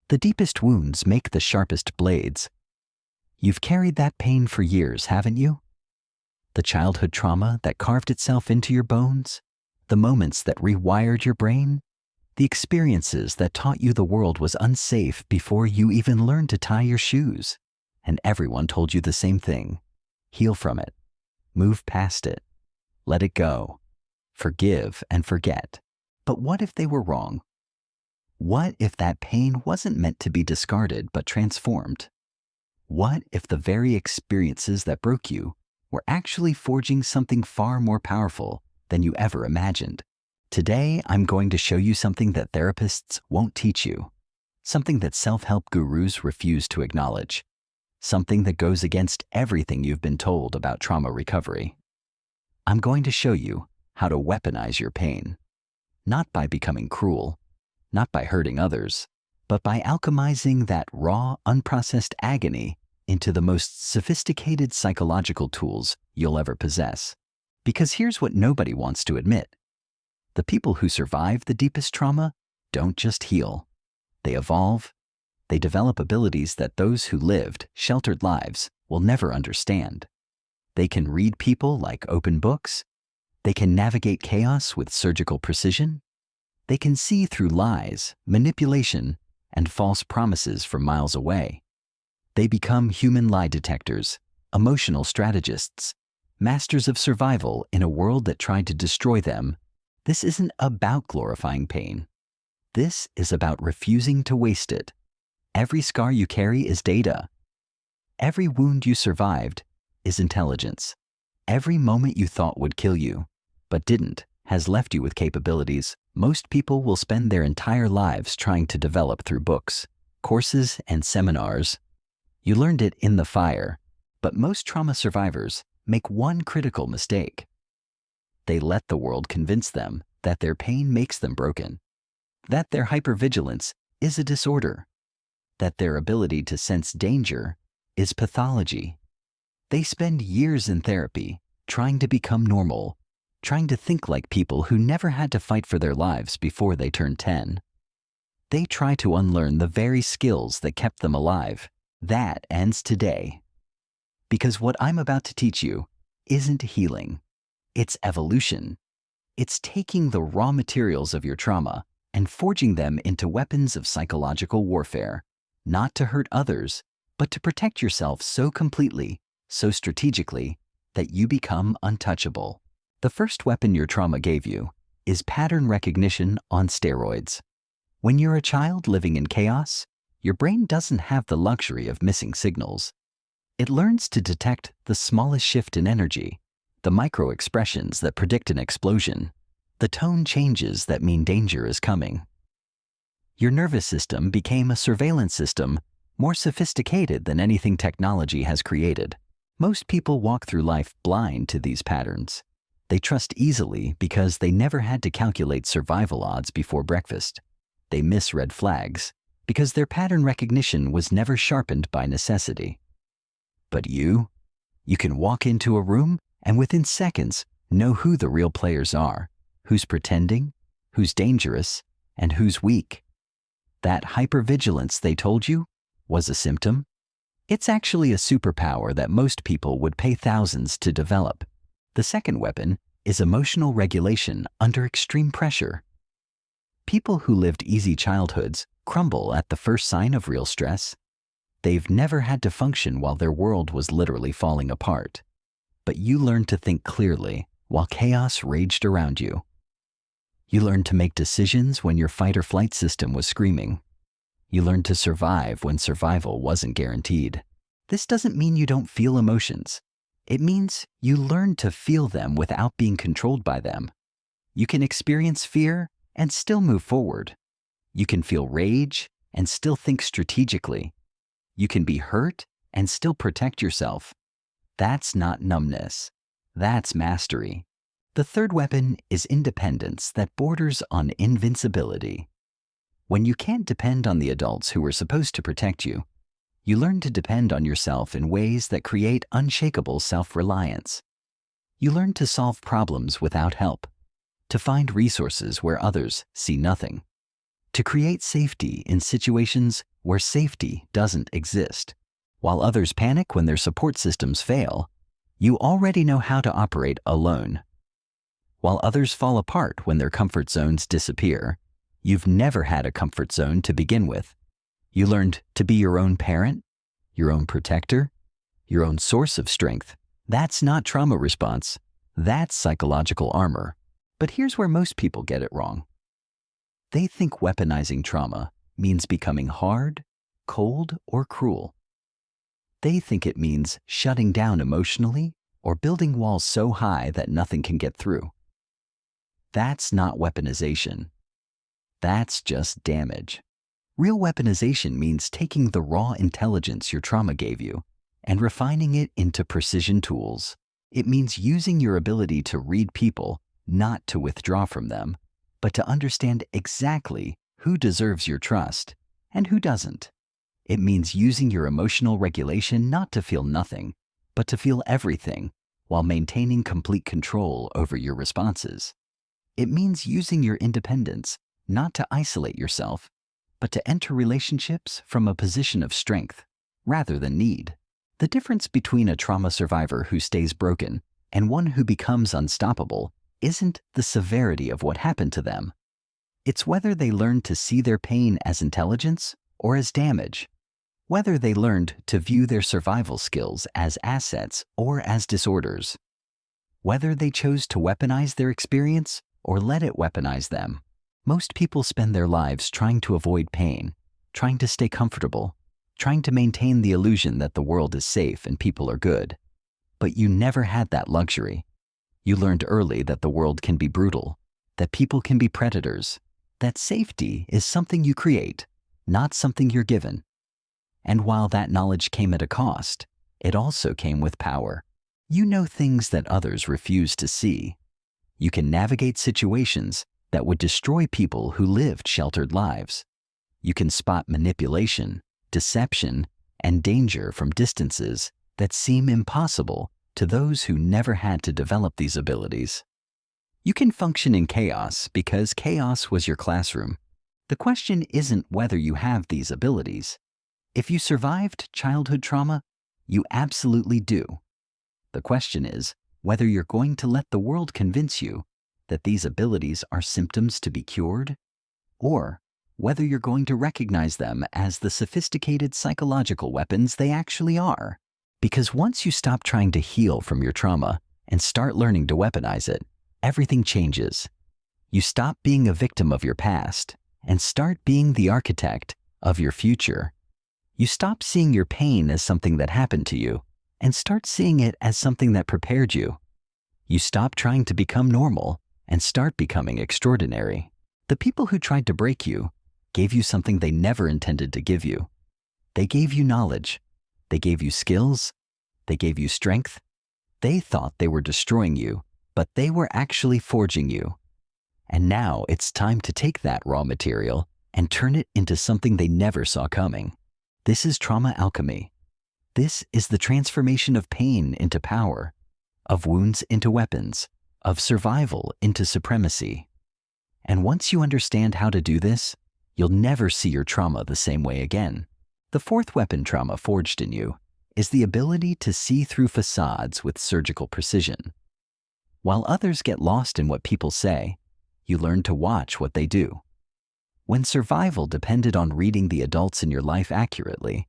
The deepest wounds make the sharpest blades. You've carried that pain for years, haven't you? The childhood trauma that carved itself into your bones, the moments that rewired your brain, the experiences that taught you the world was unsafe before you even learned to tie your shoes. And everyone told you the same thing. Heal from it. Move past it. Let it go. Forgive and forget. But what if they were wrong? What if that pain wasn't meant to be discarded but transformed? What if the very experiences that broke you were actually forging something far more powerful than you ever imagined? Today, I'm going to show you something that therapists won't teach you, something that self-help gurus refuse to acknowledge, something that goes against everything you've been told about trauma recovery. I'm going to show you how to weaponize your pain, not by becoming cruel, not by hurting others, but by alchemizing that raw, unprocessed agony into the most sophisticated psychological tools you'll ever possess. Because here's what nobody wants to admit. The people who survive the deepest trauma don't just heal. They evolve. They develop abilities that those who lived sheltered lives will never understand. They can read people like open books. They can navigate chaos with surgical precision. They can see through lies, manipulation, and false promises from miles away. They become human lie detectors, emotional strategists, masters of survival in a world that tried to destroy them. This isn't about glorifying pain. This is about refusing to waste it. Every scar you carry is data. Every wound you survived is intelligence. Every moment you thought would kill you, but didn't, has left you with capabilities most people will spend their entire lives trying to develop through books, courses, and seminars. You learned it in the fire, but most trauma survivors make one critical mistake. They let the world convince them that their pain makes them broken, that their hypervigilance is a disorder, that their ability to sense danger is pathology. They spend years in therapy trying to become normal, trying to think like people who never had to fight for their lives before they turned 10. They try to unlearn the very skills that kept them alive. That ends today. Because what I'm about to teach you isn't healing. It's evolution. It's taking the raw materials of your trauma and forging them into weapons of psychological warfare, not to hurt others, but to protect yourself so completely, so strategically, that you become untouchable. The first weapon your trauma gave you is pattern recognition on steroids. When you're a child living in chaos, your brain doesn't have the luxury of missing signals. It learns to detect the smallest shift in energy, the micro-expressions that predict an explosion, the tone changes that mean danger is coming. Your nervous system became a surveillance system more sophisticated than anything technology has created. Most people walk through life blind to these patterns. They trust easily because they never had to calculate survival odds before breakfast. They miss red flags because their pattern recognition was never sharpened by necessity. But you can walk into a room and within seconds know who the real players are, who's pretending, who's dangerous, and who's weak. That hypervigilance they told you was a symptom. It's actually a superpower that most people would pay thousands to develop. The second weapon is emotional regulation under extreme pressure. People who lived easy childhoods crumble at the first sign of real stress. They've never had to function while their world was literally falling apart. But you learned to think clearly while chaos raged around you. You learned to make decisions when your fight or flight system was screaming. You learned to survive when survival wasn't guaranteed. This doesn't mean you don't feel emotions. It means you learn to feel them without being controlled by them. You can experience fear and still move forward. You can feel rage and still think strategically. You can be hurt and still protect yourself. That's not numbness. That's mastery. The third weapon is independence that borders on invincibility. When you can't depend on the adults who were supposed to protect you, you learn to depend on yourself in ways that create unshakable self-reliance. You learn to solve problems without help, to find resources where others see nothing. to create safety in situations where safety doesn't exist. While others panic when their support systems fail, you already know how to operate alone. While others fall apart when their comfort zones disappear, you've never had a comfort zone to begin with. You learned to be your own parent, your own protector, your own source of strength. That's not trauma response. That's psychological armor. But here's where most people get it wrong. They think weaponizing trauma means becoming hard, cold, or cruel. They think it means shutting down emotionally or building walls so high that nothing can get through. That's not weaponization. That's just damage. Real weaponization means taking the raw intelligence your trauma gave you and refining it into precision tools. It means using your ability to read people not to withdraw from them, but to understand exactly who deserves your trust and who doesn't. It means using your emotional regulation not to feel nothing, but to feel everything while maintaining complete control over your responses. It means using your independence not to isolate yourself, but to enter relationships from a position of strength rather than need. The difference between a trauma survivor who stays broken and one who becomes unstoppable isn't the severity of what happened to them. It's whether they learned to see their pain as intelligence or as damage, whether they learned to view their survival skills as assets or as disorders, whether they chose to weaponize their experience or let it weaponize them. Most people spend their lives trying to avoid pain, trying to stay comfortable, trying to maintain the illusion that the world is safe and people are good. But you never had that luxury. You learned early that the world can be brutal, that people can be predators, that safety is something you create, not something you're given. And while that knowledge came at a cost, it also came with power. You know things that others refuse to see. You can navigate situations that would destroy people who lived sheltered lives. You can spot manipulation, deception, and danger from distances that seem impossible to those who never had to develop these abilities. You can function in chaos because chaos was your classroom. The question isn't whether you have these abilities. If you survived childhood trauma, you absolutely do. The question is whether you're going to let the world convince you that these abilities are symptoms to be cured, or whether you're going to recognize them as the sophisticated psychological weapons they actually are. Because once you stop trying to heal from your trauma and start learning to weaponize it, everything changes. You stop being a victim of your past and start being the architect of your future. You stop seeing your pain as something that happened to you and start seeing it as something that prepared you. You stop trying to become normal and start becoming extraordinary. The people who tried to break you gave you something they never intended to give you. They gave you knowledge. They gave you skills. They gave you strength. They thought they were destroying you, but they were actually forging you. And now it's time to take that raw material and turn it into something they never saw coming. This is trauma alchemy. This is the transformation of pain into power, of wounds into weapons, of survival into supremacy. And once you understand how to do this, you'll never see your trauma the same way again. The fourth weapon trauma forged in you is the ability to see through facades with surgical precision. While others get lost in what people say, you learn to watch what they do. When survival depended on reading the adults in your life accurately,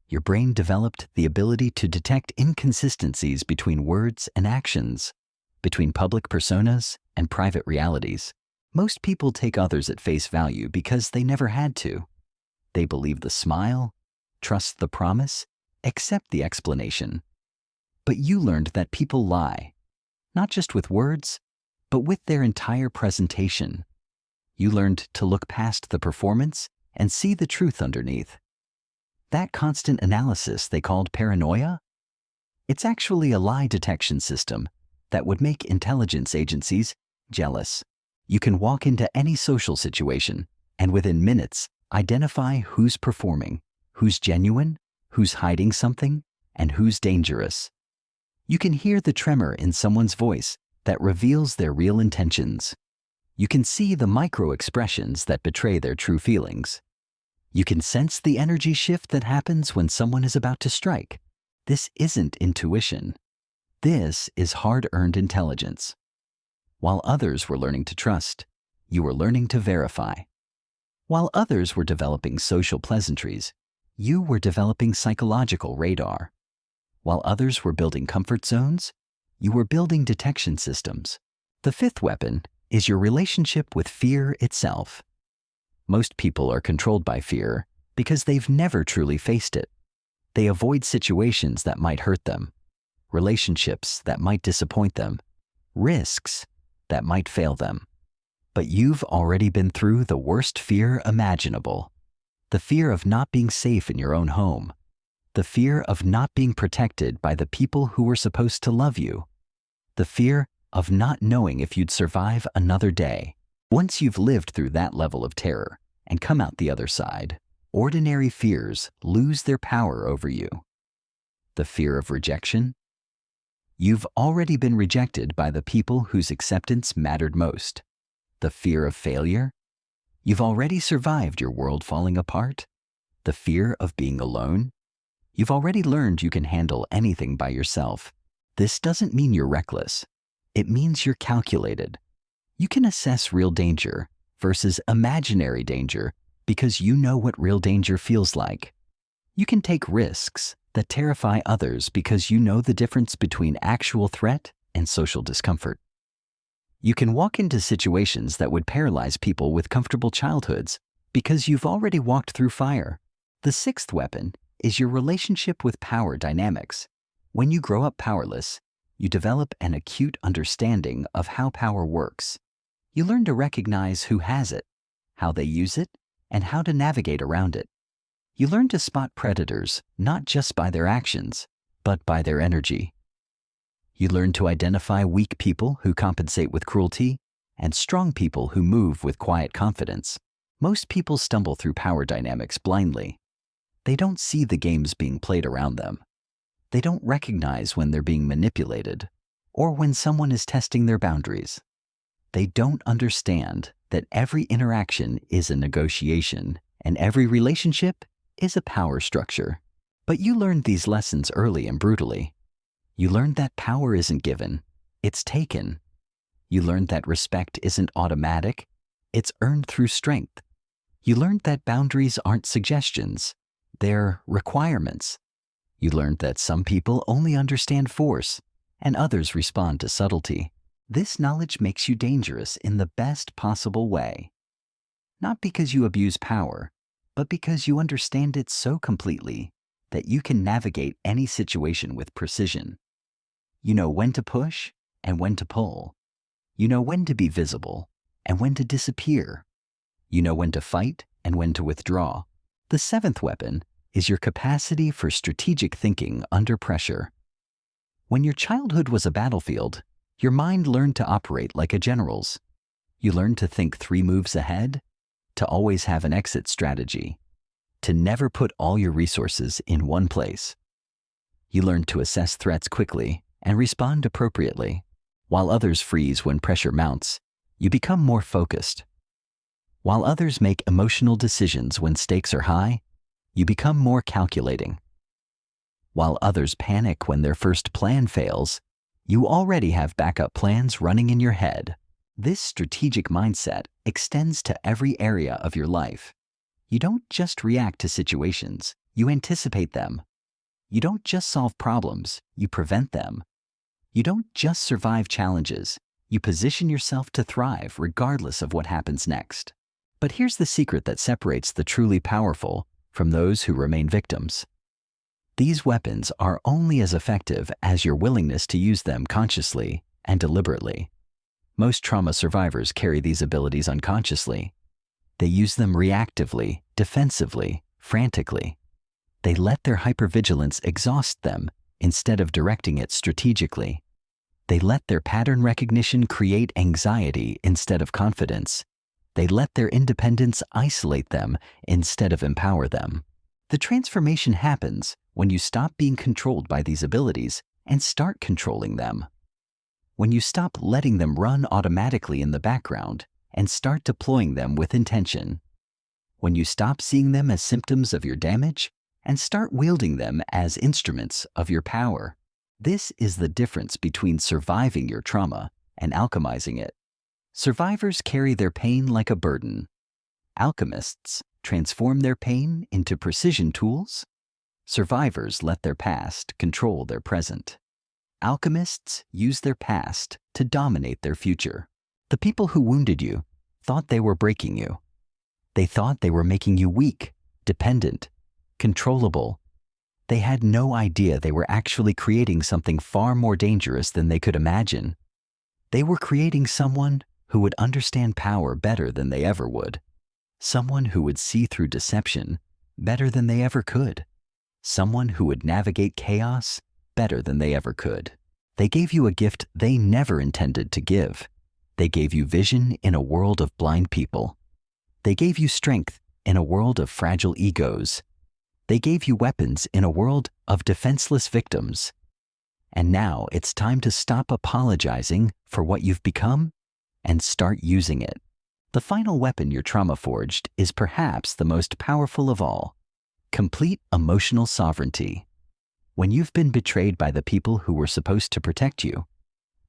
your brain developed the ability to detect inconsistencies between words and actions, between public personas and private realities. Most people take others at face value because they never had to. They believe the smile, trust the promise, accept the explanation. But you learned that people lie, not just with words, but with their entire presentation. You learned to look past the performance and see the truth underneath. That constant analysis they called paranoia? It's actually a lie detection system that would make intelligence agencies jealous. You can walk into any social situation and within minutes identify who's performing, who's genuine, who's hiding something, and who's dangerous. You can hear the tremor in someone's voice that reveals their real intentions. You can see the micro-expressions that betray their true feelings. You can sense the energy shift that happens when someone is about to strike. This isn't intuition. This is hard-earned intelligence. While others were learning to trust, you were learning to verify. While others were developing social pleasantries, you were developing psychological radar. While others were building comfort zones, you were building detection systems. The fifth weapon is your relationship with fear itself. Most people are controlled by fear because they've never truly faced it. They avoid situations that might hurt them, relationships that might disappoint them, risks that might fail them. But you've already been through the worst fear imaginable. The fear of not being safe in your own home. The fear of not being protected by the people who were supposed to love you. The fear of not knowing if you'd survive another day. Once you've lived through that level of terror and come out the other side, ordinary fears lose their power over you. The fear of rejection. You've already been rejected by the people whose acceptance mattered most. The fear of failure. You've already survived your world falling apart. The fear of being alone. You've already learned you can handle anything by yourself. This doesn't mean you're reckless. It means you're calculated. You can assess real danger versus imaginary danger because you know what real danger feels like. You can take risks that terrify others because you know the difference between actual threat and social discomfort. You can walk into situations that would paralyze people with comfortable childhoods because you've already walked through fire. The sixth weapon is your relationship with power dynamics. When you grow up powerless, you develop an acute understanding of how power works. You learn to recognize who has it, how they use it, and how to navigate around it. You learn to spot predators not just by their actions, but by their energy. You learn to identify weak people who compensate with cruelty and strong people who move with quiet confidence. Most people stumble through power dynamics blindly. They don't see the games being played around them. They don't recognize when they're being manipulated or when someone is testing their boundaries. They don't understand that every interaction is a negotiation and every relationship is a power structure. But you learned these lessons early and brutally. You learned that power isn't given, it's taken. You learned that respect isn't automatic, it's earned through strength. You learned that boundaries aren't suggestions, they're requirements. You learned that some people only understand force and others respond to subtlety. This knowledge makes you dangerous in the best possible way. Not because you abuse power, but because you understand it so completely that you can navigate any situation with precision. You know when to push and when to pull. You know when to be visible and when to disappear. You know when to fight and when to withdraw. The seventh weapon is your capacity for strategic thinking under pressure. When your childhood was a battlefield, your mind learned to operate like a general's. You learned to think 3 moves ahead, to always have an exit strategy, to never put all your resources in one place. You learned to assess threats quickly and respond appropriately. While others freeze when pressure mounts, you become more focused. While others make emotional decisions when stakes are high, you become more calculating. While others panic when their first plan fails, you already have backup plans running in your head. This strategic mindset extends to every area of your life. You don't just react to situations, you anticipate them. You don't just solve problems, you prevent them. You don't just survive challenges, you position yourself to thrive regardless of what happens next. But here's the secret that separates the truly powerful from those who remain victims. These weapons are only as effective as your willingness to use them consciously and deliberately. Most trauma survivors carry these abilities unconsciously. They use them reactively, defensively, frantically. They let their hypervigilance exhaust them instead of directing it strategically. They let their pattern recognition create anxiety instead of confidence. They let their independence isolate them instead of empower them. The transformation happens when you stop being controlled by these abilities and start controlling them. When you stop letting them run automatically in the background and start deploying them with intention. When you stop seeing them as symptoms of your damage and start wielding them as instruments of your power. This is the difference between surviving your trauma and alchemizing it. Survivors carry their pain like a burden. Alchemists transform their pain into precision tools. Survivors let their past control their present. Alchemists use their past to dominate their future. The people who wounded you thought they were breaking you. They thought they were making you weak, dependent, controllable. They had no idea they were actually creating something far more dangerous than they could imagine. They were creating someone who would understand power better than they ever would. Someone who would see through deception better than they ever could. Someone who would navigate chaos better than they ever could. They gave you a gift they never intended to give. They gave you vision in a world of blind people. They gave you strength in a world of fragile egos. They gave you weapons in a world of defenseless victims. And now it's time to stop apologizing for what you've become and start using it. The final weapon your trauma forged is perhaps the most powerful of all: complete emotional sovereignty. When you've been betrayed by the people who were supposed to protect you,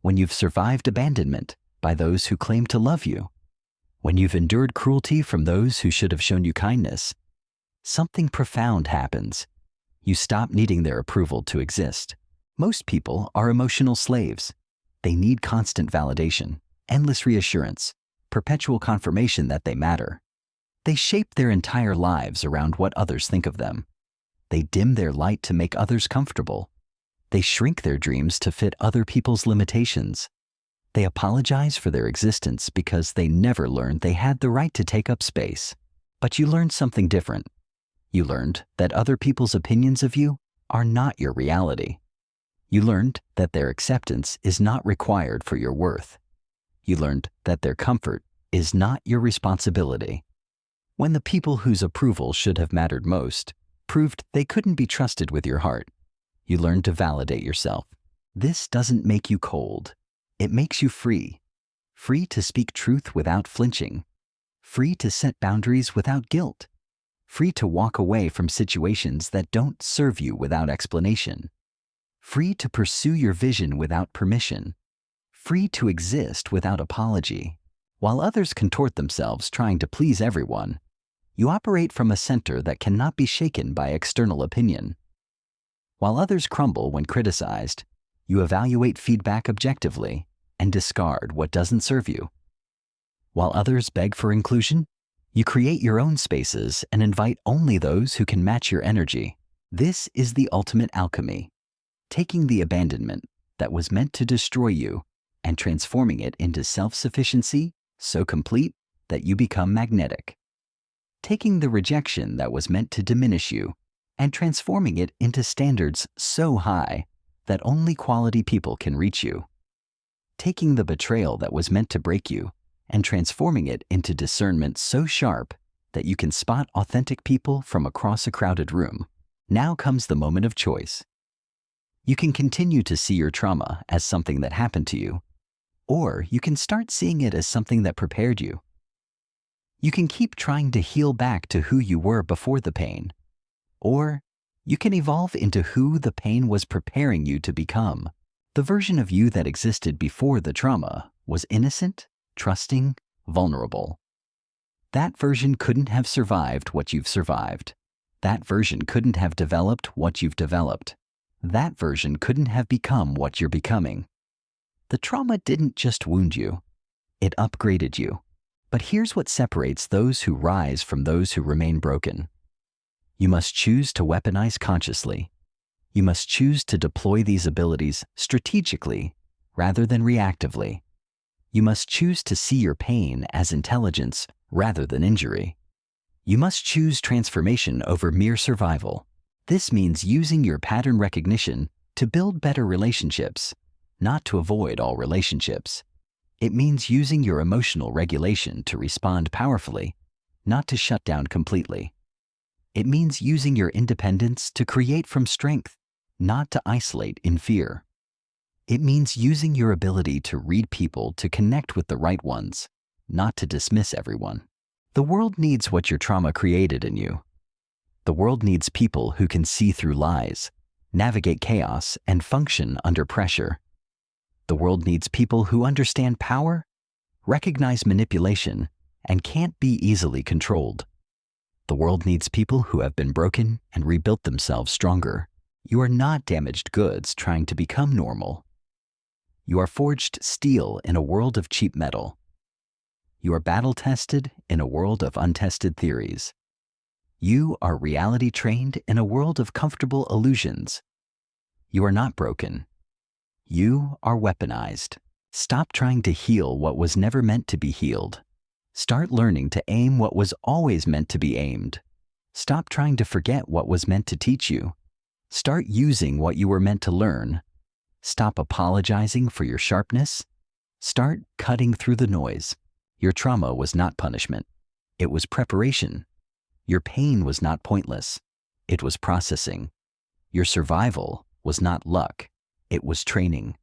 when you've survived abandonment by those who claim to love you, when you've endured cruelty from those who should have shown you kindness, something profound happens. You stop needing their approval to exist. Most people are emotional slaves. They need constant validation, endless reassurance, perpetual confirmation that they matter. They shape their entire lives around what others think of them. They dim their light to make others comfortable. They shrink their dreams to fit other people's limitations. They apologize for their existence because they never learned they had the right to take up space. But you learned something different. You learned that other people's opinions of you are not your reality. You learned that their acceptance is not required for your worth. You learned that their comfort is not your responsibility. When the people whose approval should have mattered most proved they couldn't be trusted with your heart, you learned to validate yourself. This doesn't make you cold. It makes you free. Free to speak truth without flinching. Free to set boundaries without guilt. Free to walk away from situations that don't serve you without explanation. Free to pursue your vision without permission. Free to exist without apology. While others contort themselves trying to please everyone, you operate from a center that cannot be shaken by external opinion. While others crumble when criticized, you evaluate feedback objectively and discard what doesn't serve you. While others beg for inclusion, you create your own spaces and invite only those who can match your energy. This is the ultimate alchemy, taking the abandonment that was meant to destroy you and transforming it into self-sufficiency so complete that you become magnetic. Taking the rejection that was meant to diminish you and transforming it into standards so high that only quality people can reach you. Taking the betrayal that was meant to break you and transforming it into discernment so sharp that you can spot authentic people from across a crowded room. Now comes the moment of choice. You can continue to see your trauma as something that happened to you, or you can start seeing it as something that prepared you. You can keep trying to heal back to who you were before the pain, or you can evolve into who the pain was preparing you to become. The version of you that existed before the trauma was innocent, trusting, vulnerable. That version couldn't have survived what you've survived. That version couldn't have developed what you've developed. That version couldn't have become what you're becoming. The trauma didn't just wound you, it upgraded you. But here's what separates those who rise from those who remain broken. You must choose to weaponize consciously. You must choose to deploy these abilities strategically rather than reactively. You must choose to see your pain as intelligence rather than injury. You must choose transformation over mere survival. This means using your pattern recognition to build better relationships, not to avoid all relationships. It means using your emotional regulation to respond powerfully, not to shut down completely. It means using your independence to create from strength, not to isolate in fear. It means using your ability to read people to connect with the right ones, not to dismiss everyone. The world needs what your trauma created in you. The world needs people who can see through lies, navigate chaos, and function under pressure. The world needs people who understand power, recognize manipulation, and can't be easily controlled. The world needs people who have been broken and rebuilt themselves stronger. You are not damaged goods trying to become normal. You are forged steel in a world of cheap metal. You are battle-tested in a world of untested theories. You are reality-trained in a world of comfortable illusions. You are not broken. You are weaponized. Stop trying to heal what was never meant to be healed. Start learning to aim what was always meant to be aimed. Stop trying to forget what was meant to teach you. Start using what you were meant to learn. Stop apologizing for your sharpness. Start cutting through the noise. Your trauma was not punishment. It was preparation. Your pain was not pointless. It was processing. Your survival was not luck. It was training.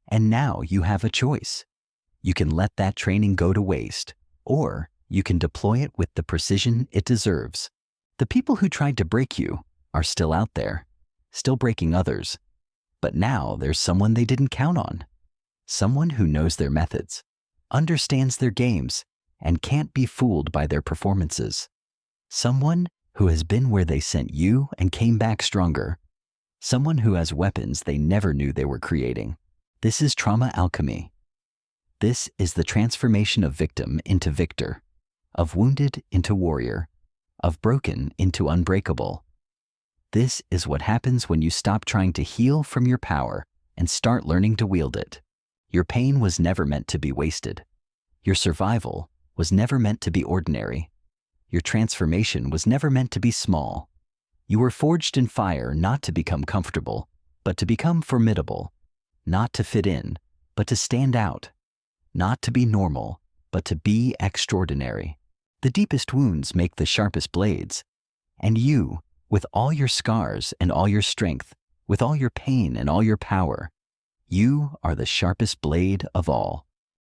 And now you have a choice. You can let that training go to waste, or you can deploy it with the precision it deserves. The people who tried to break you are still out there, still breaking others. But now there's someone they didn't count on. Someone who knows their methods, understands their games, and can't be fooled by their performances. Someone who has been where they sent you and came back stronger. Someone who has weapons they never knew they were creating. This is trauma alchemy. This is the transformation of victim into victor, of wounded into warrior, of broken into unbreakable. This is what happens when you stop trying to heal from your power and start learning to wield it. Your pain was never meant to be wasted. Your survival was never meant to be ordinary. Your transformation was never meant to be small. You were forged in fire not to become comfortable, but to become formidable. Not to fit in, but to stand out. Not to be normal, but to be extraordinary. The deepest wounds make the sharpest blades. And you, with all your scars and all your strength, with all your pain and all your power, you are the sharpest blade of all.